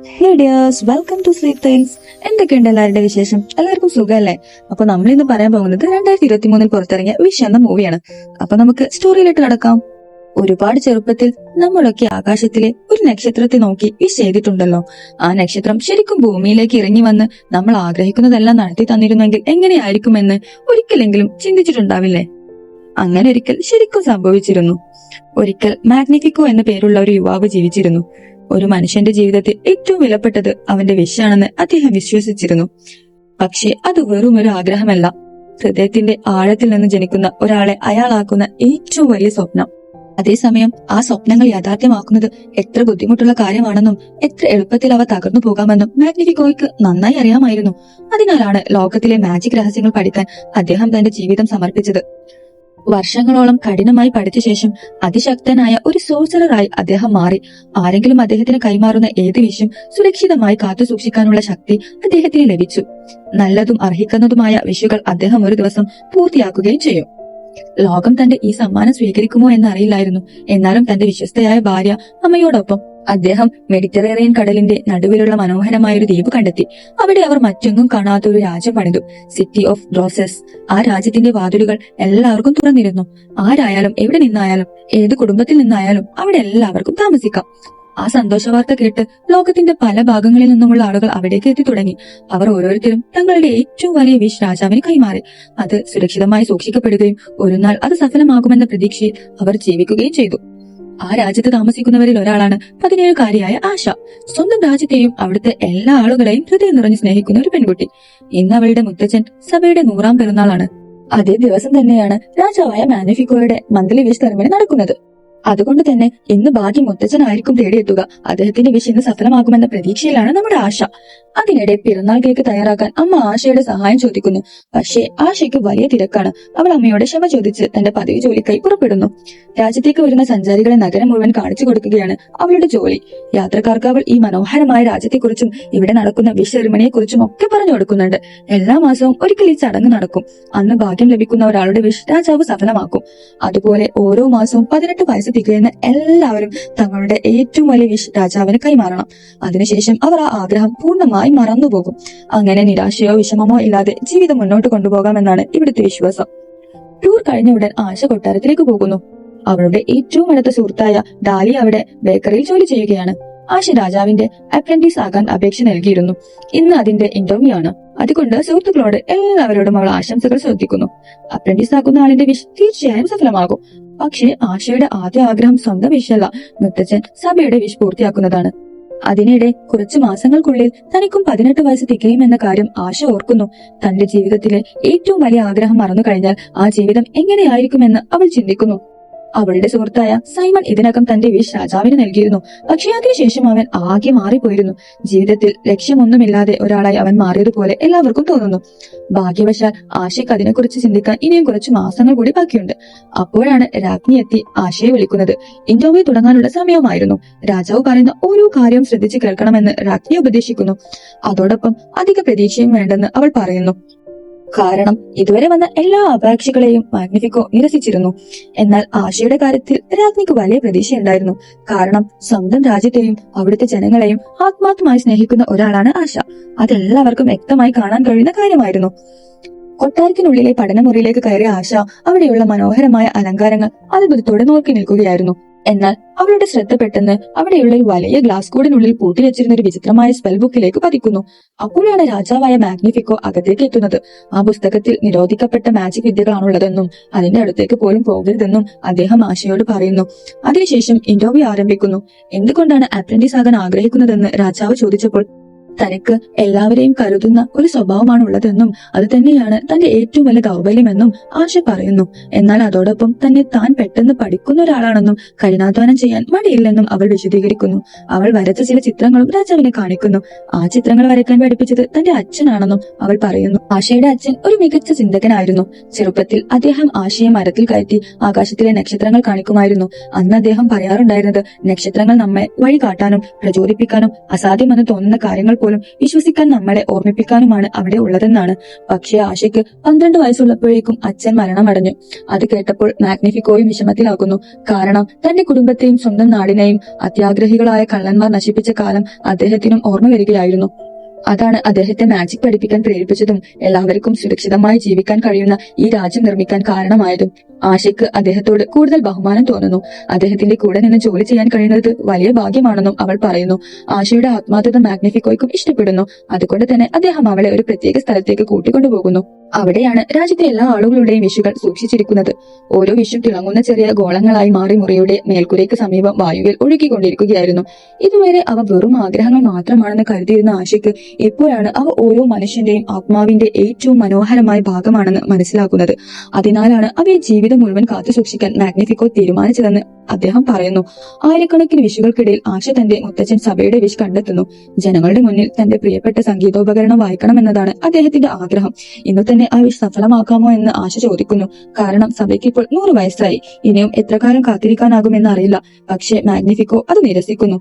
Hey dears, welcome to sleep tiles. എന്തൊക്കെയുണ്ട് എല്ലാവരുടെ വിശേഷം? എല്ലാവർക്കും സുഖമല്ലേ? അപ്പൊ നമ്മൾ ഇന്ന് പറയാൻ പോകുന്നത് 2023 പുറത്തിറങ്ങിയ വിഷ് എന്ന മൂവിയാണ്. അപ്പൊ നമുക്ക് സ്റ്റോറിയിലേക്ക് കടക്കാം. ഒരുപാട് ചെറുപ്പത്തിൽ നമ്മളൊക്കെ ആകാശത്തിലെ ഒരു നക്ഷത്രത്തെ നോക്കി വിഷ് ചെയ്തിട്ടുണ്ടല്ലോ. ആ നക്ഷത്രം ശരിക്കും ഭൂമിയിലേക്ക് ഇറങ്ങി വന്ന് നമ്മൾ ആഗ്രഹിക്കുന്നതെല്ലാം നടത്തി തന്നിരുന്നെങ്കിൽ എങ്ങനെയായിരിക്കുമെന്ന് ഒരിക്കലെങ്കിലും ചിന്തിച്ചിട്ടുണ്ടാവില്ലേ? അങ്ങനെ ഒരിക്കൽ ശരിക്കും സംഭവിച്ചിരുന്നു. ഒരിക്കൽ മാഗ്നിഫിക്കോ എന്ന പേരുള്ള ഒരു യുവാവ് ജീവിച്ചിരുന്നു. ഒരു മനുഷ്യന്റെ ജീവിതത്തിൽ ഏറ്റവും വിലപ്പെട്ടത് അവന്റെ വിഷാണെന്ന് അദ്ദേഹം വിശ്വസിച്ചിരുന്നു. പക്ഷെ അത് വെറും ഒരു ആഗ്രഹമല്ല, ഹൃദയത്തിന്റെ ആഴത്തിൽ നിന്ന് ജനിക്കുന്ന ഒരാളെ അയാളാക്കുന്ന ഏറ്റവും വലിയ സ്വപ്നം. അതേസമയം ആ സ്വപ്നങ്ങൾ യാഥാർത്ഥ്യമാക്കുന്നത് എത്ര ബുദ്ധിമുട്ടുള്ള കാര്യമാണെന്നും എത്ര എളുപ്പത്തിൽ അവ തകർന്നു പോകാമെന്നും മാഗ്നിഫിക്കോയ്ക്ക് നന്നായി അറിയാമായിരുന്നു. അതിനാലാണ് ലോകത്തിലെ മാജിക് രഹസ്യങ്ങൾ പഠിക്കാൻ അദ്ദേഹം തന്റെ ജീവിതം സമർപ്പിച്ചത്. വർഷങ്ങളോളം കഠിനമായി പഠിച്ച ശേഷം അതിശക്തനായ ഒരു സോഴ്സറായി അദ്ദേഹം മാറി. ആരെങ്കിലും അദ്ദേഹത്തിന് കൈമാറുന്ന ഏത് വിഷയം സുരക്ഷിതമായി കാത്തു സൂക്ഷിക്കാനുള്ള ശക്തി അദ്ദേഹത്തിന് ലഭിച്ചു. നല്ലതും അർഹിക്കുന്നതുമായ വിഷുകൾ അദ്ദേഹം ഒരു ദിവസം പൂർത്തിയാക്കുകയും ചെയ്യും. ലോകം തന്റെ ഈ സമ്മാനം സ്വീകരിക്കുമോ എന്നറിയില്ലായിരുന്നു. എന്നാലും തന്റെ വിശ്വസ്തയായ ഭാര്യ അമ്മയോടൊപ്പം അദ്ദേഹം മെഡിറ്ററേനിയൻ കടലിന്റെ നടുവിലുള്ള മനോഹരമായ ഒരു ദ്വീപ് കണ്ടെത്തി. അവിടെ അവർ മറ്റൊന്നും കാണാത്ത ഒരു രാജ്യം പണിതു, സിറ്റി ഓഫ് റോസസ്. ആ രാജ്യത്തിന്റെ വാതിലുകൾ എല്ലാവർക്കും തുറന്നിരുന്നു. ആരായാലും എവിടെ നിന്നായാലും ഏത് കുടുംബത്തിൽ നിന്നായാലും അവിടെ എല്ലാവർക്കും താമസിക്കാം. ആ സന്തോഷ വാർത്ത കേട്ട് ലോകത്തിന്റെ പല ഭാഗങ്ങളിൽ നിന്നുമുള്ള ആളുകൾ അവിടേക്ക് എത്തി തുടങ്ങി. അവർ ഓരോരുത്തരും തങ്ങളുടെ ഏറ്റവും വലിയ വിഷ് രാജാവിന് കൈമാറി. അത് സുരക്ഷിതമായി സൂക്ഷിക്കപ്പെടുകയും ഒരു നാൾ അത് സഫലമാകുമെന്ന പ്രതീക്ഷയിൽ അവർ ജീവിക്കുകയും ചെയ്തു. ആ രാജ്യത്ത് താമസിക്കുന്നവരിൽ ഒരാളാണ് 17-കാരിയായ ആശ. സ്വന്തം രാജ്യത്തെയും അവിടുത്തെ എല്ലാ ആളുകളെയും ഹൃദയം നിറഞ്ഞു സ്നേഹിക്കുന്ന ഒരു പെൺകുട്ടി. ഇന്ന് അവളുടെ മുത്തച്ഛൻ സഭയുടെ 100ാം പിറന്നാളാണ്. അതേ ദിവസം തന്നെയാണ് രാജാവായ മാഗ്നിഫിക്കോയുടെ മന്ത്ലി വിഷ് സെറമണി നടക്കുന്നത്. അതുകൊണ്ട് തന്നെ ഇന്ന് ഭാഗ്യം മുത്തച്ഛനായിരിക്കും തേടിയെത്തുക. അദ്ദേഹത്തിന്റെ വിഷ് ഇന്ന് സഫലമാകുമെന്ന പ്രതീക്ഷയിലാണ് നമ്മുടെ ആശ. അതിനിടെ പിറന്നാൾ കേക്ക് തയ്യാറാക്കാൻ അമ്മ ആശയുടെ സഹായം ചോദിക്കുന്നു. പക്ഷേ ആശയ്ക്ക് വലിയ തിരക്കാണ്. അവൾ അമ്മയോട് ക്ഷമ ചോദിച്ച് തന്റെ പതിവ് ജോലിക്കായി പുറപ്പെടുന്നു. രാജ്യത്തേക്ക് വരുന്ന സഞ്ചാരികളെ നഗരം മുഴുവൻ കാണിച്ചു കൊടുക്കുകയാണ് അവളുടെ ജോലി. യാത്രക്കാർക്ക് അവൾ ഈ മനോഹരമായ രാജ്യത്തെക്കുറിച്ചും ഇവിടെ നടക്കുന്ന വിഷ് സെറിമണിയെ കുറിച്ചും ഒക്കെ പറഞ്ഞു കൊടുക്കുന്നുണ്ട്. എല്ലാ മാസവും ഒരിക്കൽ ഈ ചടങ്ങ് നടക്കും. അന്ന് ഭാഗ്യം ലഭിക്കുന്ന ഒരാളുടെ വിഷ് രാജാവ് സഫലമാക്കും. അതുപോലെ ഓരോ മാസവും 18 വയസ്സ് തികയുന്ന എല്ലാവരും തങ്ങളുടെ ഏറ്റവും വലിയ വിഷ് രാജാവിന് കൈമാറണം. അതിനുശേഷം അവർ ആ ആഗ്രഹം പൂർണ്ണമായി മറന്നുപോകും. അങ്ങനെ നിരാശയോ വിഷമമോ ഇല്ലാതെ ജീവിതം മുന്നോട്ട് കൊണ്ടുപോകാമെന്നാണ് ഇവിടുത്തെ വിശ്വാസം. ടൂർ കഴിഞ്ഞ ഉടൻ ആശ കൊട്ടാരത്തിലേക്ക് പോകുന്നു. അവളുടെ ഏറ്റവും അടുത്ത സുഹൃത്തായ ഡാലി അവിടെ ബേക്കറിയിൽ ജോലി ചെയ്യുകയാണ്. ആശ രാജാവിന്റെ അപ്രന്റീസ് ആകാൻ അപേക്ഷ നൽകിയിരുന്നു. ഇന്ന് അതിന്റെ ഇന്റർവ്യൂ ആണ്. അതുകൊണ്ട് സുഹൃത്തുക്കളോട് എല്ലാവരോടും അവൾ ആശംസകൾ ശ്രദ്ധിക്കുന്നു. അപ്രന്റീസ് ആകുന്ന ആളിന്റെ വിഷ് തീർച്ചയായും സഫലമാകും. പക്ഷേ ആശയുടെ ആദ്യ ആഗ്രഹം സ്വന്തം വിഷല്ല, മുത്തച്ഛൻ സഭയുടെ വിഷ് പൂർത്തിയാക്കുന്നതാണ്. അതിനിടെ കുറച്ചു മാസങ്ങൾക്കുള്ളിൽ തനിക്കും 18 വയസ്സ് തികയുമെന്ന കാര്യം ആശ ഓർക്കുന്നു. തന്റെ ജീവിതത്തിലെ ഏറ്റവും വലിയ ആഗ്രഹം മറന്നു കഴിഞ്ഞാൽ ആ ജീവിതം എങ്ങനെയായിരിക്കുമെന്ന് അവൾ ചിന്തിക്കുന്നു. അവളുടെ സുഹൃത്തായ സൈമൺ ഇതിനകം തന്റെ വിഷ് രാജാവിന് നൽകിയിരുന്നു. പക്ഷേ അതിനുശേഷം അവൻ ആകെ മാറിപ്പോയിരുന്നു. ജീവിതത്തിൽ ലക്ഷ്യമൊന്നുമില്ലാതെ ഒരാളായി അവൻ മാറിയതുപോലെ എല്ലാവർക്കും തോന്നുന്നു. ഭാഗ്യവശാൽ ആശയ്ക്ക് അതിനെക്കുറിച്ച് ചിന്തിക്കാൻ ഇനിയും കുറച്ച് മാസങ്ങൾ കൂടി ബാക്കിയുണ്ട്. അപ്പോഴാണ് രാജ്ഞി എത്തി ആശയെ വിളിക്കുന്നത്. ഇന്റർവ്യൂ തുടങ്ങാനുള്ള സമയമായിരുന്നു. രാജാവ് പറയുന്ന ഓരോ കാര്യവും ശ്രദ്ധിച്ച് കേൾക്കണമെന്ന് രാജ്ഞി ഉപദേശിക്കുന്നു. അതോടൊപ്പം അധിക പ്രതീക്ഷയും വേണ്ടെന്ന് അവൾ പറയുന്നു. കാരണം ഇതുവരെ വന്ന എല്ലാ അപേക്ഷകളെയും മാഗ്നിഫിക്കോ നിരസിച്ചിരുന്നു. എന്നാൽ ആശയുടെ കാര്യത്തിൽ രാജ്ഞിക്ക് വലിയ പ്രതീക്ഷയുണ്ടായിരുന്നു. കാരണം സ്വന്തം രാജ്യത്തെയും അവിടുത്തെ ജനങ്ങളെയും ആത്മാർത്ഥമായി സ്നേഹിക്കുന്ന ഒരാളാണ് ആശ. അതെല്ലാവർക്കും വ്യക്തമായി കാണാൻ കഴിയുന്ന കാര്യമായിരുന്നു. കൊട്ടാരത്തിനുള്ളിലെ പഠനമുറിയിലേക്ക് കയറിയ ആശ അവിടെയുള്ള മനോഹരമായ അലങ്കാരങ്ങൾ അത്ഭുതത്തോടെ നോക്കി നിൽക്കുകയായിരുന്നു. എന്നാൽ അവളുടെ ശ്രദ്ധ പെട്ടെന്ന് അവിടെയുള്ള ഒരു വലിയ ഗ്ലാസ് കൂടിനുള്ളിൽ പൂട്ടിവെച്ചിരുന്ന ഒരു വിചിത്രമായ സ്പെൽ ബുക്കിലേക്ക് പതിക്കുന്നു. അപ്പോഴാണ് രാജാവായ മാഗ്നിഫിക്കോ അകത്തേക്ക് എത്തുന്നത്. ആ പുസ്തകത്തിൽ നിരോധിക്കപ്പെട്ട മാജിക് വിദ്യകളാണുള്ളതെന്നും അതിന്റെ അടുത്തേക്ക് പോലും പോകരുതെന്നും അദ്ദേഹം ആശയോട് പറയുന്നു. അതിനുശേഷം ഇന്റർവ്യൂ ആരംഭിക്കുന്നു. എന്തുകൊണ്ടാണ് അപ്രന്റീസ് ആകാൻ ആഗ്രഹിക്കുന്നതെന്ന് രാജാവ് ചോദിച്ചപ്പോൾ തനിക്ക് എല്ലാവരെയും കരുതുന്ന ഒരു സ്വഭാവമാണ് ഉള്ളതെന്നും അത് തന്നെയാണ് തന്റെ ഏറ്റവും വലിയ ദൗർബല്യമെന്നും ആശ പറയുന്നു. എന്നാൽ അതോടൊപ്പം തന്നെ താൻ പെട്ടെന്ന് പഠിക്കുന്ന ഒരാളാണെന്നും കഠിനാധ്വാനം ചെയ്യാൻ മടിയില്ലെന്നും അവൾ വിശദീകരിക്കുന്നു. അവൾ വരച്ച ചില ചിത്രങ്ങളും രാജാവിനെ കാണിക്കുന്നു. ആ ചിത്രങ്ങൾ വരയ്ക്കാൻ പഠിപ്പിച്ചത് തന്റെ അച്ഛനാണെന്നും അവൾ പറയുന്നു. ആശയുടെ അച്ഛൻ ഒരു മികച്ച ചിന്തകനായിരുന്നു. ചെറുപ്പത്തിൽ അദ്ദേഹം ആശയെ മരത്തിൽ കയറ്റി ആകാശത്തിലെ നക്ഷത്രങ്ങൾ കാണിക്കുമായിരുന്നു. അന്ന് അദ്ദേഹം പറയാറുണ്ടായിരുന്നത്, നക്ഷത്രങ്ങൾ നമ്മെ വഴി കാട്ടാനും പ്രചോദിപ്പിക്കാനും അസാധ്യമെന്ന് തോന്നുന്ന കാര്യങ്ങൾ പോലും വിശ്വസിക്കാൻ നമ്മളെ ഓർമ്മിപ്പിക്കാനുമാണ് അവിടെ ഉള്ളതെന്നാണ്. പക്ഷേ ആശയ്ക്ക് 12 വയസ്സുള്ളപ്പോഴേക്കും അച്ഛൻ മരണമടഞ്ഞു. അത് കേട്ടപ്പോൾ മാഗ്നിഫിക്കോയും വിഷമത്തിലാക്കുന്നു. കാരണം തന്റെ കുടുംബത്തെയും സ്വന്തം നാടിനെയും അത്യാഗ്രഹികളായ കള്ളന്മാർ നശിപ്പിച്ച കാലം അദ്ദേഹത്തിനും ഓർമ്മ വരികയായിരുന്നു. അതാണ് അദ്ദേഹത്തെ മാജിക് പഠിപ്പിക്കാൻ പ്രേരിപ്പിച്ചതും എല്ലാവർക്കും സുരക്ഷിതമായി ജീവിക്കാൻ കഴിയുന്ന ഈ രാജ്യം നിർമ്മിക്കാൻ കാരണമായതും. ആശയ്ക്ക് അദ്ദേഹത്തോട് കൂടുതൽ ബഹുമാനം തോന്നുന്നു. അദ്ദേഹത്തിന്റെ കൂടെ നിന്ന് ജോലി ചെയ്യാൻ കഴിയുന്നത് വലിയ ഭാഗ്യമാണെന്നും അവൾ പറയുന്നു. ആശയുടെ ആത്മാർത്ഥത മാഗ്നിഫിക്കോയ്ക്കും ഇഷ്ടപ്പെടുന്നു. അതുകൊണ്ട് തന്നെ അദ്ദേഹം അവളെ ഒരു പ്രത്യേക സ്ഥലത്തേക്ക് കൂട്ടിക്കൊണ്ടുപോകുന്നു. അവിടെയാണ് രാജ്യത്തെ എല്ലാ ആളുകളുടെയും വിഷുകൾ സൂക്ഷിച്ചിരിക്കുന്നത്. ഓരോ വിഷും തിളങ്ങുന്ന ചെറിയ ഗോളങ്ങളായി മാറി മുറിയുടെ മേൽക്കുരയ്ക്ക് സമീപം വായുവിൽ ഒഴുകിക്കൊണ്ടിരിക്കുകയായിരുന്നു. ഇതുവരെ അവ വെറും ആഗ്രഹങ്ങൾ മാത്രമാണെന്ന് കരുതിയിരുന്ന ആശയ്ക്ക് എപ്പോഴാണ് അവ ഓരോ മനുഷ്യന്റെയും ആത്മാവിന്റെ ഏറ്റവും മനോഹരമായ ഭാഗമാണെന്ന് മനസ്സിലാക്കുന്നത്. അതിനാലാണ് അവയെ ജീവിതം മുഴുവൻ കാത്തു സൂക്ഷിക്കാൻ മാഗ്നിഫിക്കോ തീരുമാനിച്ചതെന്ന് അദ്ദേഹം പറയുന്നു. ആയിരക്കണക്കിന് വിഷുകൾക്കിടയിൽ ആശ തന്റെ മുത്തച്ഛൻ സഭയുടെ വിഷ് കണ്ടെത്തുന്നു. ജനങ്ങളുടെ മുന്നിൽ തന്റെ പ്രിയപ്പെട്ട സംഗീതോപകരണം വായിക്കണമെന്നതാണ് അദ്ദേഹത്തിന്റെ ആഗ്രഹം. ഇന്നു തന്നെ ആ വിഷ് സഫലമാക്കാമോ എന്ന് ആശ ചോദിക്കുന്നു. കാരണം സഭയ്ക്ക് ഇപ്പോൾ 100 വയസ്സായി. ഇനിയും എത്ര കാലം കാത്തിരിക്കാനാകുമെന്ന് അറിയില്ല. പക്ഷേ മാഗ്നിഫിക്കോ അത് നിരസിക്കുന്നു.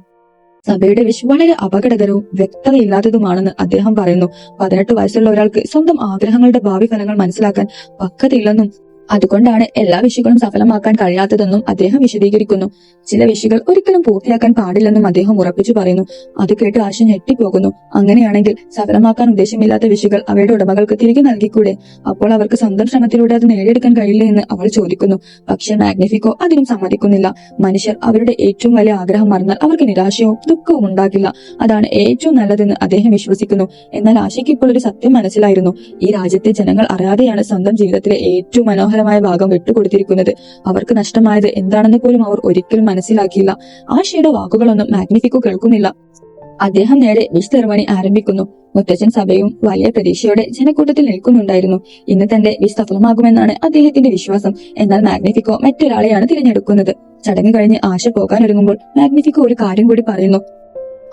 സഭയുടെ വിഷ് വളരെ അപകടകരവും വ്യക്തതയില്ലാത്തതുമാണെന്ന് അദ്ദേഹം പറയുന്നു. 18 വയസ്സുള്ള ഒരാൾക്ക് സ്വന്തം ആഗ്രഹങ്ങളുടെ ഭാവി ഫലങ്ങൾ മനസ്സിലാക്കാൻ പക്വതയില്ലെന്നും അതുകൊണ്ടാണ് എല്ലാ വിഷുകളും സഫലമാക്കാൻ കഴിയാത്തതെന്നും അദ്ദേഹം വിശദീകരിക്കുന്നു. ചില വിഷുകൾ ഒരിക്കലും പൂർത്തിയാക്കാൻ പാടില്ലെന്നും അദ്ദേഹം ഉറപ്പിച്ചു പറയുന്നു. അത് കേട്ട് ആശ ഞെട്ടിപ്പോകുന്നു. അങ്ങനെയാണെങ്കിൽ സഫലമാക്കാൻ ഉദ്ദേശമില്ലാത്ത വിഷുകൾ അവയുടെ ഉടമകൾക്ക് തിരികെ നൽകിക്കൂടെ? അപ്പോൾ അവർക്ക് സ്വന്തം ശ്രമത്തിലൂടെ അത് നേടിയെടുക്കാൻ കഴിയില്ല എന്ന് അവൾ ചോദിക്കുന്നു. പക്ഷേ മാഗ്നിഫിക്കോ അതിനും സമ്മതിക്കുന്നില്ല. മനുഷ്യർ അവരുടെ ഏറ്റവും വലിയ ആഗ്രഹം മറന്നാൽ അവർക്ക് നിരാശയും ദുഃഖവും ഉണ്ടാകില്ല. അതാണ് ഏറ്റവും നല്ലതെന്ന് അദ്ദേഹം വിശ്വസിക്കുന്നു. എന്നാൽ ആശയ്ക്ക് ഇപ്പോൾ ഒരു സത്യം മനസ്സിലായിരുന്നു. ഈ രാജ്യത്തെ ജനങ്ങൾ അറിയാതെയാണ് സ്വന്തം ജീവിതത്തിലെ ഏറ്റവും മനോഹരമായ ഭാഗം വിട്ടുകൊടുത്തിരിക്കുന്നത്. അവർക്ക് നഷ്ടമായത് എന്താണെന്ന് പോലും അവർ ഒരിക്കലും മനസ്സിലാക്കിയില്ല. ആശയുടെ വാക്കുകളൊന്നും മാഗ്നിഫിക്കോ കേൾക്കുന്നില്ല. അദ്ദേഹം നേരെ വിഷ് സെറമണി ആരംഭിക്കുന്നു. മുത്തച്ഛൻ സഭയും വലിയ പ്രതീക്ഷയോടെ ജനക്കൂട്ടത്തിൽ നിൽക്കുന്നുണ്ടായിരുന്നു. ഇന്ന് തന്റെ വിഷ് സഫലമാകുമെന്നാണ് അദ്ദേഹത്തിന്റെ വിശ്വാസം. എന്നാൽ മാഗ്നിഫിക്കോ മറ്റൊരാളെയാണ് തിരഞ്ഞെടുക്കുന്നത്. ചടങ്ങ് കഴിഞ്ഞ് ആശ പോകാനൊരുങ്ങുമ്പോൾ മാഗ്നിഫിക്കോ ഒരു കാര്യം കൂടി പറയുന്നു.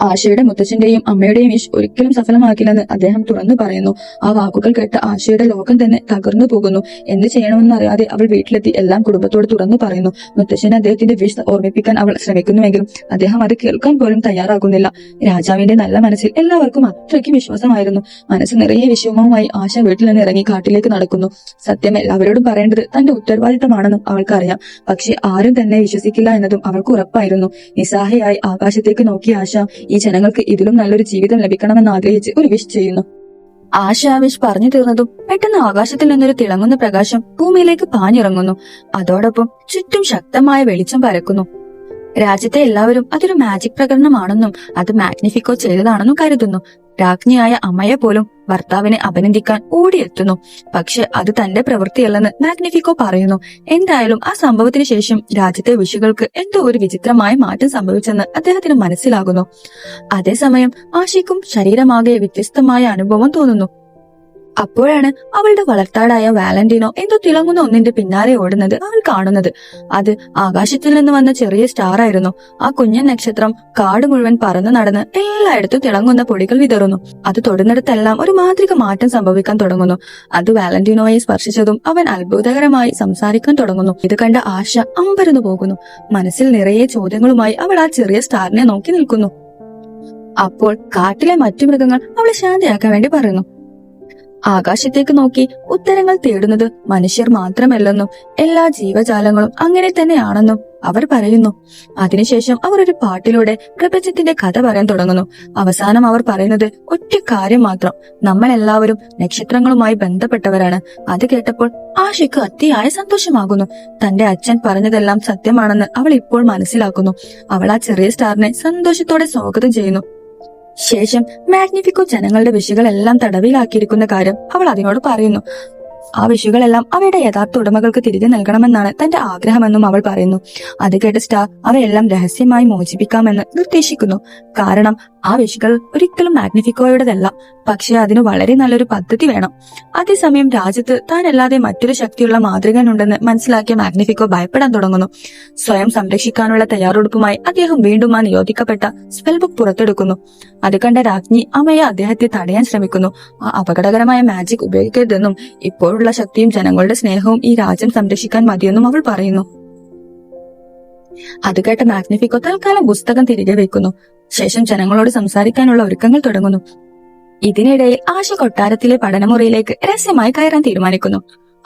ആശയുടെ മുത്തച്ഛന്റെയും അമ്മയുടെയും വിഷ് ഒരിക്കലും സഫലമാക്കില്ലെന്ന് അദ്ദേഹം തുറന്നു പറയുന്നു. ആ വാക്കുകൾ കേട്ട് ആശയുടെ ലോകം തന്നെ തകർന്നു പോകുന്നു. എന്ത് ചെയ്യണമെന്നറിയാതെ അവൾ വീട്ടിലെത്തി എല്ലാം കുടുംബത്തോട് തുറന്നു പറയുന്നു. മുത്തച്ഛനെ അദ്ദേഹത്തിന്റെ വിഷ് ഓർമ്മിപ്പിക്കാൻ അവൾ ശ്രമിക്കുന്നുവെങ്കിലും അദ്ദേഹം അത് കേൾക്കാൻ പോലും തയ്യാറാകുന്നില്ല. രാജാവിന്റെ നല്ല മനസ്സിൽ എല്ലാവർക്കും അത്രയ്ക്ക് വിശ്വാസമായിരുന്നു. മനസ്സ് നിറയെ വിഷമവുമായി ആശ വീട്ടിൽ നിന്ന് ഇറങ്ങി കാട്ടിലേക്ക് നടക്കുന്നു. സത്യം എല്ലാവരോടും പറയേണ്ടത് തന്റെ ഉത്തരവാദിത്തമാണെന്നും അവൾക്കറിയാം. പക്ഷെ ആരും തന്നെ വിശ്വസിക്കില്ല എന്നതും അവൾക്ക് ഉറപ്പായിരുന്നു. നിസ്സഹായയായി ആകാശത്തേക്ക് നോക്കിയ ആശ ഈ ജനങ്ങൾക്ക് ഇതിലും നല്ലൊരു ജീവിതം ലഭിക്കണമെന്ന് ആഗ്രഹിച്ച് ഒരു വിഷ് ചെയ്യുന്നു. ആശ ആ വിഷ് പറഞ്ഞു തീർന്നതും പെട്ടെന്ന് ആകാശത്തിൽ നിന്നൊരു തിളങ്ങുന്ന പ്രകാശം ഭൂമിയിലേക്ക് പാഞ്ഞിറങ്ങുന്നു. അതോടൊപ്പം ചുറ്റും ശക്തമായ വെളിച്ചം പരക്കുന്നു. രാജ്യത്തെ എല്ലാവരും അതൊരു മാജിക് പ്രകടനമാണെന്നും അത് മാഗ്നിഫിക്കോ ചെയ്തതാണെന്നും കരുതുന്നു. രാജ്ഞിയായ അമ്മയെ പോലും ഭർത്താവിനെ അഭിനന്ദിക്കാൻ ഓടിയെത്തുന്നു. പക്ഷെ അത് തന്റെ പ്രവൃത്തിയല്ലെന്ന് മാഗ്നിഫിക്കോ പറയുന്നു. എന്തായാലും ആ സംഭവത്തിന് ശേഷം രാജ്യത്തെ വിഷുകൾക്ക് എന്തോ ഒരു വിചിത്രമായ മാറ്റം സംഭവിച്ചെന്ന് അദ്ദേഹത്തിന് മനസ്സിലാകുന്നു. അതേസമയം ആശയ്ക്കും ശരീരമാകെ വ്യത്യസ്തമായ അനുഭവം തോന്നുന്നു. അപ്പോഴാണ് അവളുടെ വളർത്താടായ വാലന്റീനോ എന്തോ തിളങ്ങുന്ന ഒന്നിന്റെ പിന്നാലെ ഓടുന്നത് അവൾ കാണുന്നത്. അത് ആകാശത്തിൽ നിന്ന് വന്ന ചെറിയ സ്റ്റാർ ആയിരുന്നു. ആ കുഞ്ഞൻ നക്ഷത്രം കാട് മുഴുവൻ പറന്നു നടന്ന് എല്ലായിടത്തും തിളങ്ങുന്ന പൊടികൾ വിതറുന്നു. അത് തൊടുന്നിടത്തെല്ലാം ഒരു മാന്ത്രിക മാറ്റം സംഭവിക്കാൻ തുടങ്ങുന്നു. അത് വാലന്റീനോയെ സ്പർശിച്ചതും അവൻ അത്ഭുതകരമായി സംസാരിക്കാൻ തുടങ്ങുന്നു. ഇത് കണ്ട ആശ അമ്പരന്നു പോകുന്നു. മനസ്സിൽ നിറയെ ചോദ്യങ്ങളുമായി അവൾ ആ ചെറിയ സ്റ്റാറിനെ നോക്കി നിൽക്കുന്നു. അപ്പോൾ കാട്ടിലെ മറ്റു മൃഗങ്ങൾ അവളെ ശാന്തയാക്കാൻ വേണ്ടി പറയുന്നു. ആകാശത്തേക്ക് നോക്കി ഉത്തരങ്ങൾ തേടുന്നത് മനുഷ്യർ മാത്രമല്ലെന്നും എല്ലാ ജീവജാലങ്ങളും അങ്ങനെ തന്നെയാണെന്നും അവർ പറയുന്നു. അതിനുശേഷം അവർ ഒരു പാട്ടിലൂടെ പ്രപഞ്ചത്തിന്റെ കഥ പറയാൻ തുടങ്ങുന്നു. അവസാനം അവർ പറയുന്നത് ഒറ്റ കാര്യം മാത്രം: നമ്മൾ എല്ലാവരും നക്ഷത്രങ്ങളുമായി ബന്ധപ്പെട്ടവരാണ്. അത് കേട്ടപ്പോൾ ആശയ്ക്ക് അതിയായ സന്തോഷമാകുന്നു. തന്റെ അച്ഛൻ പറഞ്ഞതെല്ലാം സത്യമാണെന്ന് അവൾ ഇപ്പോൾ മനസ്സിലാക്കുന്നു. അവൾ ആ ചെറിയ സ്റ്റാറിനെ സന്തോഷത്തോടെ സ്വാഗതം ചെയ്യുന്നു. ശേഷം മാഗ്നിഫിക്കോ ജനങ്ങളുടെ വിഷുകളെല്ലാം തടവിലാക്കിയിരിക്കുന്ന കാര്യം അവൾ അതിനോട് പറയുന്നു. ആ വിഷുകളെല്ലാം അവയുടെ യഥാർത്ഥ ഉടമകൾക്ക് തിരികെ നൽകണമെന്നാണ് തന്റെ ആഗ്രഹമെന്നും അവൾ പറയുന്നു. അത് കേട്ട സ്റ്റാർ അവയെല്ലാം രഹസ്യമായി മോചിപ്പിക്കാമെന്ന് നിർദ്ദേശിക്കുന്നു. കാരണം ആ വിഷുകൾ ഒരിക്കലും മാഗ്നിഫിക്കോയുടേതല്ല. പക്ഷെ അതിന് വളരെ നല്ലൊരു പദ്ധതി വേണം. അതേസമയം രാജ്യത്ത് താനല്ലാതെ മറ്റൊരു ശക്തിയുള്ള മാതൃകനുണ്ടെന്ന് മനസ്സിലാക്കിയ മാഗ്നിഫിക്കോ ഭയപ്പെടാൻ തുടങ്ങുന്നു. സ്വയം സംരക്ഷിക്കാനുള്ള തയ്യാറെടുപ്പുമായി അദ്ദേഹം വീണ്ടും ആ നിരോധിക്കപ്പെട്ട സ്പെൽ ബുക്ക് പുറത്തെടുക്കുന്നു. അത് കണ്ട രാജ്ഞി അമ്മയെ അദ്ദേഹത്തെ തടയാൻ ശ്രമിക്കുന്നു. ആ അപകടകരമായ മാജിക് ഉപയോഗിക്കരുതെന്നും ഇപ്പോഴുള്ള ശക്തിയും ജനങ്ങളുടെ സ്നേഹവും ഈ രാജ്യം സംരക്ഷിക്കാൻ മതിയെന്നും അവൾ പറയുന്നു. അത് കേട്ട മാഗ്നിഫിക്കോ തൽക്കാലം പുസ്തകം തിരികെ വെക്കുന്നു. ശേഷം ജനങ്ങളോട് സംസാരിക്കാനുള്ള ഒരുക്കങ്ങൾ തുടങ്ങുന്നു. ഇതിനിടയിൽ ആശ കൊട്ടാരത്തിലെ പഠനമുറിയിലേക്ക് രഹസ്യമായി കയറാൻ തീരുമാനിക്കുന്നു.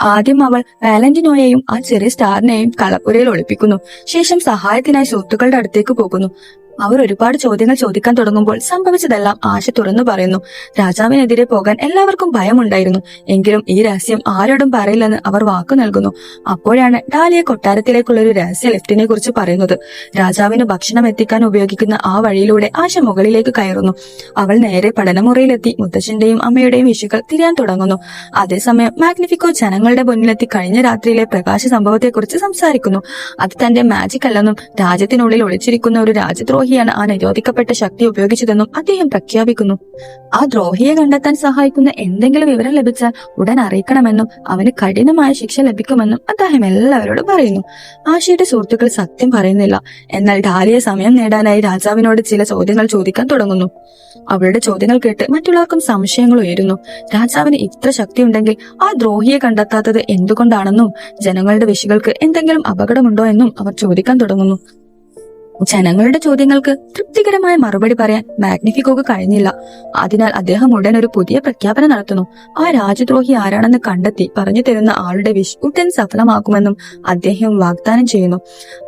ആദ്യം അവൾ വാലന്റിനോയെയും ആ ചെറിയ സ്റ്റാറിനെയും കളപ്പുരയിൽ ഒളിപ്പിക്കുന്നു. ശേഷം സഹായത്തിനായി സുഹൃത്തുക്കളുടെ അടുത്തേക്ക് പോകുന്നു. അവർ ഒരുപാട് ചോദ്യങ്ങൾ ചോദിക്കാൻ തുടങ്ങുമ്പോൾ സംഭവിച്ചതെല്ലാം ആശ തുറന്നു പറയുന്നു. രാജാവിനെതിരെ പോകാൻ എല്ലാവർക്കും ഭയമുണ്ടായിരുന്നു. എങ്കിലും ഈ രഹസ്യം ആരോടും പറയില്ലെന്ന് അവർ വാക്കു നൽകുന്നു. അപ്പോഴാണ് ഡാലിയ കൊട്ടാരത്തിലേക്കുള്ള ഒരു രഹസ്യ ലിഫ്റ്റിനെ കുറിച്ച് പറയുന്നത്. രാജാവിന് ഭക്ഷണം എത്തിക്കാൻ ഉപയോഗിക്കുന്ന ആ വഴിയിലൂടെ ആശ മുകളിലേക്ക് കയറുന്നു. അവൾ നേരെ പഠനമുറിയിലെത്തി മുത്തച്ഛന്റെയും അമ്മയുടെയും വിഷുകൾ തിരിയാൻ തുടങ്ങുന്നു. അതേസമയം മാഗ്നിഫിക്കോ ജനങ്ങളുടെ മുന്നിലെത്തി കഴിഞ്ഞ രാത്രിയിലെ പ്രകാശ സംഭവത്തെക്കുറിച്ച് സംസാരിക്കുന്നു. അത് തന്റെ മാജിക് അല്ലെന്നും രാജ്യത്തിനുള്ളിൽ ഒളിച്ചിരിക്കുന്ന ഒരു രാജ്യദ്രോഹിയാണ് ആ നിരോധിക്കപ്പെട്ട ശക്തി ഉപയോഗിച്ചതെന്നും അദ്ദേഹം പ്രഖ്യാപിക്കുന്നു. ആ ദ്രോഹിയെ കണ്ടെത്താൻ സഹായിക്കുന്ന എന്തെങ്കിലും വിവരം ലഭിച്ചാൽ ഉടൻ അറിയിക്കണമെന്നും അവന് കഠിനമായ ശിക്ഷ ലഭിക്കുമെന്നും അദ്ദേഹം എല്ലാവരോടും പറയുന്നു. ആശയുടെ സുഹൃത്തുക്കൾ സത്യം പറയുന്നില്ല. എന്നാൽ ഡാലിയ സമയം നേടാനായി രാജാവിനോട് ചില ചോദ്യങ്ങൾ ചോദിക്കാൻ തുടങ്ങുന്നു. അവളുടെ ചോദ്യങ്ങൾ കേട്ട് മറ്റുള്ളവർക്കും സംശയങ്ങൾ ഉയരുന്നു. രാജാവിന് ഇത്ര ശക്തിയുണ്ടെങ്കിൽ ആ ദ്രോഹിയെ കണ്ടെത്താത്തത് എന്തുകൊണ്ടാണെന്നും ജനങ്ങളുടെ വിഷുകൾക്ക് എന്തെങ്കിലും അപകടമുണ്ടോ എന്നും അവർ ചോദിക്കാൻ തുടങ്ങുന്നു. ജനങ്ങളുടെ ചോദ്യങ്ങൾക്ക് തൃപ്തികരമായ മറുപടി പറയാൻ മാഗ്നിഫിക്കോക്ക് കഴിഞ്ഞില്ല. അതിനാൽ അദ്ദേഹം ഉടൻ ഒരു പുതിയ പ്രഖ്യാപനം നടത്തുന്നു. ആ രാജ്യദ്രോഹി ആരാണെന്ന് കണ്ടെത്തി പറഞ്ഞു തരുന്ന ആളുടെ വിഷ് ഉടൻ സഫലമാക്കുമെന്നും അദ്ദേഹം വാഗ്ദാനം ചെയ്യുന്നു.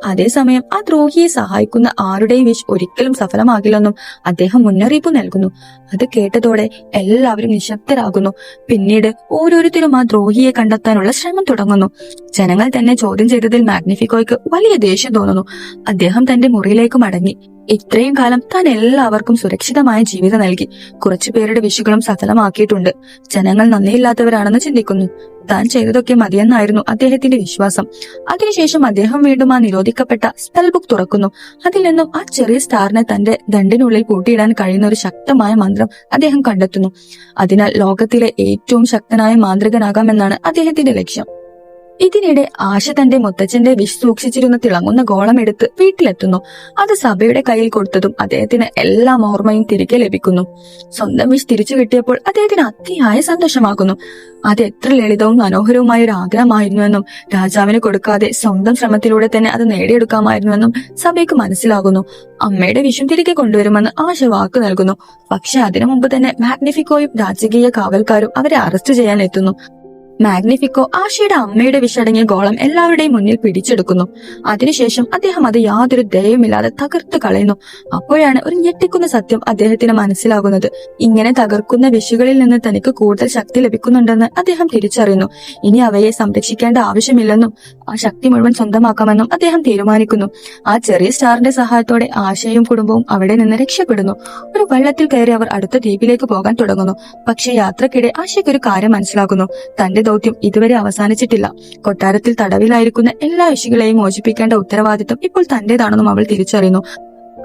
അതേസമയം ആ ദ്രോഹിയെ സഹായിക്കുന്ന ആരുടെയും വിഷ് ഒരിക്കലും സഫലമാകില്ലെന്നും അദ്ദേഹം മുന്നറിയിപ്പ് നൽകുന്നു. അത് കേട്ടതോടെ എല്ലാവരും നിശബ്ദരാകുന്നു. പിന്നീട് ഓരോരുത്തരും ആ ദ്രോഹിയെ കണ്ടെത്താനുള്ള ശ്രമം തുടങ്ങുന്നു. ജനങ്ങൾ തന്നെ ചോദ്യം ചെയ്തതിൽ മാഗ്നിഫിക്കോയ്ക്ക് വലിയ ദേഷ്യം തോന്നുന്നു. അദ്ദേഹം തന്റെ മുറിയിലേക്ക് മടങ്ങി. ഇത്രയും കാലം താൻ എല്ലാവർക്കും സുരക്ഷിതമായ ജീവിതം നൽകി. കുറച്ചുപേരുടെ വിഷുകളും സഫലമാക്കിയിട്ടുണ്ട്. ജനങ്ങൾ നന്ദിയില്ലാത്തവരാണെന്ന് ചിന്തിക്കുന്നു. താൻ ചെയ്തതൊക്കെ മതിയെന്നായിരുന്നു അദ്ദേഹത്തിന്റെ വിശ്വാസം. അതിനുശേഷം അദ്ദേഹം വീണ്ടും ആ നിരോധിക്കപ്പെട്ട സ്പെൽ ബുക്ക് തുറക്കുന്നു. അതിൽ നിന്നും ആ ചെറിയ സ്റ്റാറിനെ തന്റെ ദണ്ടിനുള്ളിൽ പൂട്ടിയിടാൻ കഴിയുന്ന ഒരു ശക്തമായ മന്ത്രം അദ്ദേഹം കണ്ടെത്തുന്നു. അതിനാൽ ലോകത്തിലെ ഏറ്റവും ശക്തനായ മാന്ത്രികനാകാമെന്നാണ് അദ്ദേഹത്തിന്റെ ലക്ഷ്യം. ഇതിനിടെ ആശ തന്റെ മുത്തച്ഛന്റെ വിഷ് സൂക്ഷിച്ചിരുന്ന തിളങ്ങുന്ന ഗോളം എടുത്ത് വീട്ടിലെത്തുന്നു. അത് സഭയുടെ കയ്യിൽ കൊടുത്തതും അദ്ദേഹത്തിന് എല്ലാ ഓർമ്മയും തിരികെ ലഭിക്കുന്നു. സ്വന്തം വിഷ് തിരിച്ചു കിട്ടിയപ്പോൾ അദ്ദേഹത്തിന് അതിയായ സന്തോഷമാകുന്നു. അത് എത്ര ലളിതവും മനോഹരവുമായ ഒരു ആഗ്രഹമായിരുന്നുവെന്നും രാജാവിന് കൊടുക്കാതെ സ്വന്തം ശ്രമത്തിലൂടെ തന്നെ അത് നേടിയെടുക്കാമായിരുന്നുവെന്നും സഭയ്ക്ക് മനസ്സിലാകുന്നു. അമ്മയുടെ വിഷും തിരികെ കൊണ്ടുവരുമെന്ന് ആശ വാക്ക് നൽകുന്നു. പക്ഷെ അതിനു മുമ്പ് തന്നെ മാഗ്നിഫിക്കോയും രാജകീയ കാവൽക്കാരും അവരെ അറസ്റ്റ് ചെയ്യാൻ എത്തുന്നു. മാഗ്നിഫിക്കോ ആശയുടെ അമ്മയുടെ വിഷടങ്ങിയ ഗോളം എല്ലാവരുടെയും മുന്നിൽ പിടിച്ചെടുക്കുന്നു. അതിനുശേഷം അദ്ദേഹം അത് യാതൊരു ദയവുമില്ലാതെ തകർത്ത് കളയുന്നു. അപ്പോഴാണ് ഒരു ഞെട്ടിക്കുന്ന സത്യം അദ്ദേഹത്തിന് മനസ്സിലാകുന്നത്. ഇങ്ങനെ തകർക്കുന്ന വിഷുകളിൽ നിന്ന് തനിക്ക് കൂടുതൽ ശക്തി ലഭിക്കുന്നുണ്ടെന്ന് അദ്ദേഹം തിരിച്ചറിയുന്നു. ഇനി അവയെ സംരക്ഷിക്കേണ്ട ആവശ്യമില്ലെന്നും ആ ശക്തി മുഴുവൻ സ്വന്തമാക്കാമെന്നും അദ്ദേഹം തീരുമാനിക്കുന്നു. ആ ചെറിയ സ്റ്റാറിന്റെ സഹായത്തോടെ ആശയും കുടുംബവും അവിടെ നിന്ന് രക്ഷപ്പെടുന്നു. ഒരു വെള്ളത്തിൽ കയറി അവർ അടുത്ത ദ്വീപിലേക്ക് പോകാൻ തുടങ്ങുന്നു. പക്ഷേ യാത്രക്കിടെ ആശയ്ക്കൊരു കാര്യം മനസ്സിലാകുന്നു. തന്റെ ദൗത്യം ഇതുവരെ അവസാനിച്ചിട്ടില്ല. കൊട്ടാരത്തിൽ തടവിലായിരിക്കുന്ന എല്ലാ വിഷുകളെയും മോചിപ്പിക്കേണ്ട ഉത്തരവാദിത്വം ഇപ്പോൾ തന്റേതാണെന്നും അവൾ തിരിച്ചറിയുന്നു.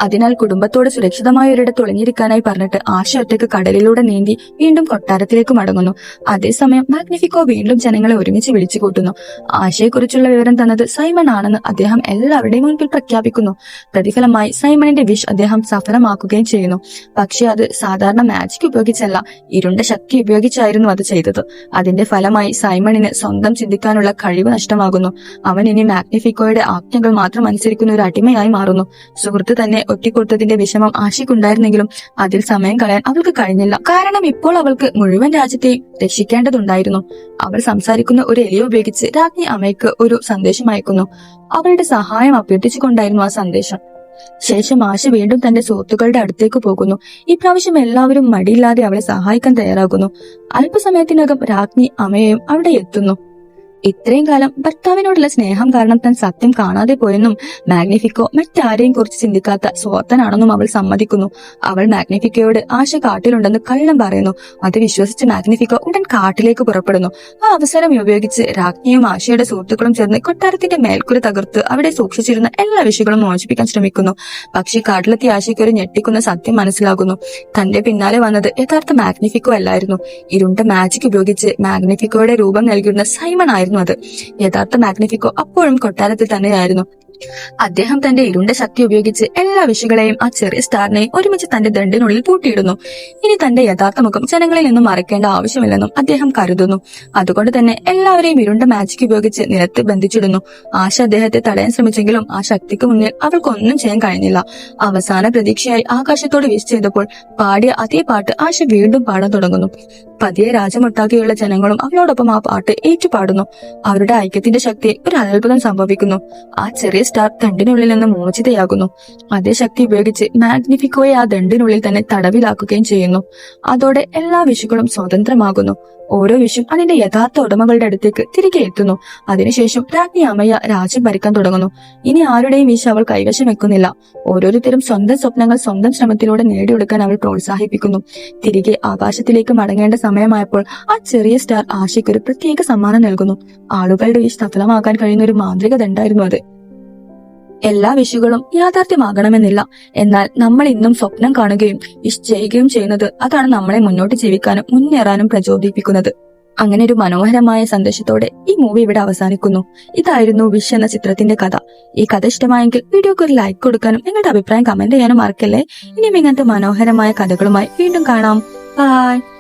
അതിനാൽ കുടുംബത്തോട് സുരക്ഷിതമായ ഒരിടത്ത് ഒളിഞ്ഞിരിക്കാനായി പറഞ്ഞിട്ട് ആശ ഒറ്റയ്ക്ക് കടലിലൂടെ നീന്തി വീണ്ടും കൊട്ടാരത്തിലേക്ക് മടങ്ങുന്നു. അതേസമയം മാഗ്നിഫിക്കോ വീണ്ടും ജനങ്ങളെ ഒരുമിച്ച് വിളിച്ചു കൂട്ടുന്നു. ആശയെക്കുറിച്ചുള്ള വിവരം തന്നത് സൈമൺ ആണെന്ന് അദ്ദേഹം എല്ലാവരുടെയും മുൻപിൽ പ്രഖ്യാപിക്കുന്നു. പ്രതിഫലമായി സൈമണിന്റെ വിഷ് അദ്ദേഹം സഫലമാക്കുകയും ചെയ്യുന്നു. പക്ഷെ അത് സാധാരണ മാജിക് ഉപയോഗിച്ചല്ല, ഇരുണ്ട ശക്തി ഉപയോഗിച്ചായിരുന്നു അത് ചെയ്തത്. അതിന്റെ ഫലമായി സൈമണിന് സ്വന്തം ചിന്തിക്കാനുള്ള കഴിവ് നഷ്ടമാകുന്നു. അവൻ ഇനി മാഗ്നിഫിക്കോയുടെ ആജ്ഞകൾ മാത്രം അനുസരിക്കുന്ന ഒരു അടിമയായി മാറുന്നു. സുഹൃത്ത് തന്നെ ഒറ്റിക്കൊടുത്തതിന്റെ വിഷമം ആശയ്ക്കുണ്ടായിരുന്നെങ്കിലും അതിൽ സമയം കളയാൻ അവൾക്ക് കഴിഞ്ഞില്ല. കാരണം ഇപ്പോൾ അവൾക്ക് മുഴുവൻ രാജ്യത്തെയും രക്ഷിക്കേണ്ടതുണ്ടായിരുന്നു. അവൾ സംസാരിക്കുന്ന ഒരു എലിയെ ഉപയോഗിച്ച് രാജ്ഞി അമ്മയ്ക്ക് ഒരു സന്ദേശം അയക്കുന്നു. അവളുടെ സഹായം അഭ്യർത്ഥിച്ചുകൊണ്ടായിരുന്നു ആ സന്ദേശം. ശേഷം ആശ വീണ്ടും തന്റെ സുഹൃത്തുക്കളുടെ അടുത്തേക്ക് പോകുന്നു. ഇപ്രാവശ്യം എല്ലാവരും മടിയില്ലാതെ അവളെ സഹായിക്കാൻ തയ്യാറാകുന്നു. അല്പസമയത്തിനകം രാജ്ഞി അമ്മയെയും അവിടെ എത്തുന്നു. ഇത്രയും കാലം ഭർത്താവിനോടുള്ള സ്നേഹം കാരണം താൻ സത്യം കാണാതെ പോയെന്നും മാഗ്നിഫിക്കോ മറ്റാരെയും കുറിച്ച് ചിന്തിക്കാത്ത സ്വാർത്ഥനാണെന്നും അവൾ സമ്മതിക്കുന്നു. അവൾ മാഗ്നിഫിക്കോയോട് ആശ കാട്ടിലുണ്ടെന്ന് കള്ളം പറയുന്നു. അത് വിശ്വസിച്ച് മാഗ്നിഫിക്കോ ഉടൻ കാട്ടിലേക്ക് പുറപ്പെടുന്നു. ആ അവസരം ഉപയോഗിച്ച് രാജ്ഞിയും ആശയുടെ സുഹൃത്തുക്കളും ചേർന്ന് കൊട്ടാരത്തിന്റെ മേൽക്കുര തകർത്ത് അവിടെ സൂക്ഷിച്ചിരുന്ന എല്ലാ വിഷയങ്ങളും മോചിപ്പിക്കാൻ ശ്രമിക്കുന്നു. പക്ഷേ കാട്ടിലെത്തിയ ആശയ്ക്ക് ഒരു ഞെട്ടിക്കുന്ന സത്യം മനസ്സിലാകുന്നു. തന്റെ പിന്നാലെ വന്നത് യഥാർത്ഥ മാഗ്നിഫിക്കോ അല്ലായിരുന്നു. ഇരുണ്ട മാജിക് ഉപയോഗിച്ച് മാഗ്നിഫിക്കോയുടെ രൂപം നൽകിയിരുന്ന സൈമൺ ആയിരുന്നു അത്. യഥാർത്ഥ മാഗ്നിഫിക്കോ അപ്പോഴും കൊട്ടാരത്തിൽ തന്നെയായിരുന്നു. അദ്ദേഹം തന്റെ ഇരുണ്ട ശക്തി ഉപയോഗിച്ച് എല്ലാ വിഷുകളെയും ആ ചെറിയ സ്റ്റാറിനെയും ഒരുമിച്ച് തന്റെ ദണ്ടിനുള്ളിൽ പൂട്ടിയിടുന്നു. ഇനി തന്റെ യഥാർത്ഥ മുഖം ജനങ്ങളിൽ നിന്നും മറക്കേണ്ട ആവശ്യമില്ലെന്നും അദ്ദേഹം കരുതുന്നു. അതുകൊണ്ട് തന്നെ എല്ലാവരെയും ഇരുണ്ട മാജിക് ഉപയോഗിച്ച് നിലത്ത് ബന്ധിച്ചിടുന്നു. ആശ അദ്ദേഹത്തെ തടയാൻ ശ്രമിച്ചെങ്കിലും ആ ശക്തിക്ക് മുന്നിൽ അവൾക്കൊന്നും ചെയ്യാൻ കഴിഞ്ഞില്ല. അവസാന പ്രതീക്ഷയായി ആകാശത്തോട് വിഷ് ചെയ്തപ്പോൾ പാടിയ അതേ പാട്ട് ആശ വീണ്ടും പാടാൻ തുടങ്ങുന്നു. പതിയെ രാജ്യമൊട്ടാകെയുള്ള ജനങ്ങളും അവളോടൊപ്പം ആ പാട്ട് ഏറ്റുപാടുന്നു. അവരുടെ ഐക്യത്തിന്റെ ശക്തിയിൽ ഒരു അത്ഭുതം സംഭവിക്കുന്നു. ആ ചെറിയ സ്റ്റാർ ദണ്ടിനുള്ളിൽ നിന്ന് മോചിതയാകുന്നു. അതേ ശക്തി ഉപയോഗിച്ച് മാഗ്നിഫിക്കോയെ ആ ദണ്ടിനുള്ളിൽ തന്നെ തടവിലാക്കുകയും ചെയ്യുന്നു. അതോടെ എല്ലാ വിഷുക്കളും സ്വതന്ത്രമാകുന്നു. ഓരോ വിഷും അതിന്റെ യഥാർത്ഥ ഉടമകളുടെ അടുത്തേക്ക് തിരികെ എത്തുന്നു. അതിനുശേഷം രാജ്ഞി അമയ രാജ്യം ഭരിക്കാൻ തുടങ്ങുന്നു. ഇനി ആരുടെയും വിഷ അവൾ കൈവശം വെക്കുന്നില്ല. ഓരോരുത്തരും സ്വന്തം സ്വപ്നങ്ങൾ സ്വന്തം ശ്രമത്തിലൂടെ നേടിയെടുക്കാൻ അവൾ പ്രോത്സാഹിപ്പിക്കുന്നു. തിരികെ ആകാശത്തിലേക്ക് മടങ്ങേണ്ട സമയമായപ്പോൾ ആ ചെറിയ സ്റ്റാർ ആശയ്ക്ക് ഒരു പ്രത്യേക സമ്മാനം നൽകുന്നു. ആളുകളുടെ വിഷ് സഫലമാക്കാൻ കഴിയുന്ന ഒരു മാന്ത്രിക ദണ്ടായിരുന്നു അത്. എല്ലാ വിഷുകളും യാഥാർത്ഥ്യമാകണമെന്നില്ല. എന്നാൽ നമ്മൾ ഇന്നും സ്വപ്നം കാണുകയും വിഷ് ചെയ്യുകയും ചെയ്യുന്നത് അതാണ് നമ്മളെ മുന്നോട്ട് ജീവിക്കാനും മുന്നേറാനും പ്രചോദിപ്പിക്കുന്നത്. അങ്ങനെ ഒരു മനോഹരമായ സന്ദേശത്തോടെ ഈ മൂവി ഇവിടെ അവസാനിക്കുന്നു. ഇതായിരുന്നു വിഷ് എന്ന ചിത്രത്തിന്റെ കഥ. ഈ കഥ ഇഷ്ടമായെങ്കിൽ വീഡിയോക്ക് ഒരു ലൈക്ക് കൊടുക്കാനും നിങ്ങളുടെ അഭിപ്രായം കമന്റ് ചെയ്യാനും മറക്കല്ലേ. ഇനിയും ഇങ്ങനത്തെ മനോഹരമായ കഥകളുമായി വീണ്ടും കാണാം. ബൈ.